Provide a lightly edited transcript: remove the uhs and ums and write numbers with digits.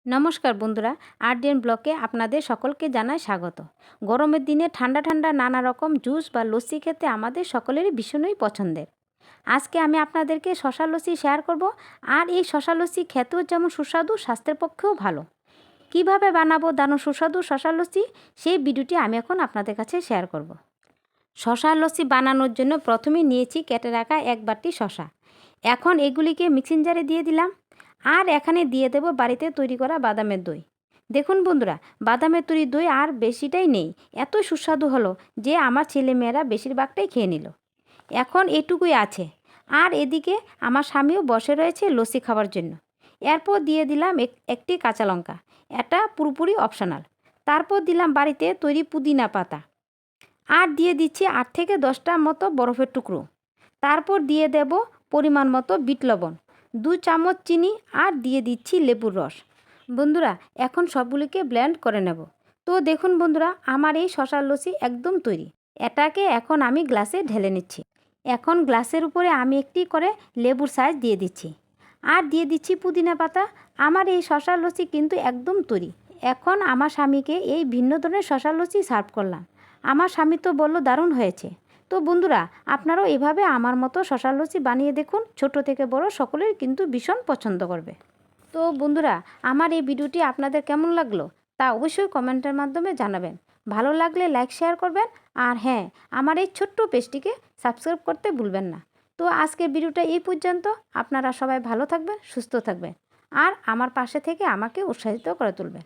নমস্কার বন্ধুরা, আরডিএন ব্লকে আপনাদের সকলকে জানাই স্বাগত। গরমের দিনে ঠান্ডা ঠান্ডা নানা রকম জুস বা লস্যি খেতে আমাদের সকলেরই ভীষণই পছন্দের। আজকে আমি আপনাদেরকে শশা লস্যি শেয়ার করব। আর এই শশা লস্যি খেতেও যেমন সুস্বাদু, স্বাস্থ্যের পক্ষেও ভালো। কিভাবে বানাবো দারুণ সুস্বাদু শশা লস্যি, সেই ভিডিওটি আমি এখন আপনাদের কাছে শেয়ার করব। শশা লস্যি বানানোর জন্য প্রথমে নিয়েছি কেটে রাখা 1 বাটি শশা। এখন এগুলিকে মিক্সিং জারে দিয়ে দিলাম। আর এখানে দিয়ে দেব বাড়িতে তৈরি করা বাদামের দই। দেখুন বন্ধুরা, বাদামের তৈরি দই আর বেশিটাই নেই, এত সুস্বাদু হলো যে আমার ছেলেমেয়েরা বেশিরভাগটাই খেয়ে নিল। এখন এটুকুই আছে। আর এদিকে আমার স্বামীও বসে রয়েছে লস্যি খাওয়ার জন্য। এরপর দিয়ে দিলাম একটি কাঁচা লঙ্কা, এটা পুরোপুরি অপশনাল। তারপর দিলাম বাড়িতে তৈরি পুদিনা পাতা। আর দিয়ে দিচ্ছি 8 থেকে 10টা মতো বরফের টুকরো। তারপর দিয়ে দেব পরিমাণ মতো বিট লবণ, 2 চামচ চিনি, আর দিয়ে দিচ্ছি লেবুর রস। বন্ধুরা, এখন সবগুলিকে ব্লেন্ড করে নেব। তো দেখুন বন্ধুরা, আমার এই শশার লস্যি একদম তৈরি। এটাকে এখন আমি গ্লাসে ঢেলে নিচ্ছি। এখন গ্লাসের উপরে আমি একটি করে লেবুর সাইজ দিয়ে দিচ্ছি। আর দিয়ে দিচ্ছি পুদিনা পাতা। আমার এই শশার লস্যি কিন্তু একদম তৈরি। এখন আমার স্বামীকে এই ভিন্ন ধরনের শশার লস্যি সার্ভ করলাম। আমার স্বামী তো বলল দারুণ হয়েছে। তো বন্ধুরা, আপনারাও এভাবে আমার মতো শশার লস্যি বানিয়ে দেখুন, ছোট থেকে বড় সকলেই কিন্তু ভীষণ পছন্দ করবে। তো বন্ধুরা, আমার এই ভিডিওটি আপনাদের কেমন লাগলো তা অবশ্যই কমেন্টের মাধ্যমে জানাবেন। ভালো লাগলে লাইক শেয়ার করবেন। আর হ্যাঁ, আমার এই ছোট্ট পেজটিকে সাবস্ক্রাইব করতে ভুলবেন না। তো আজকের ভিডিওটা এই পর্যন্ত। আপনারা সবাই ভালো থাকবেন, সুস্থ থাকবেন, আর আমার পাশে থেকে আমাকে উৎসাহিত করে তুলবেন।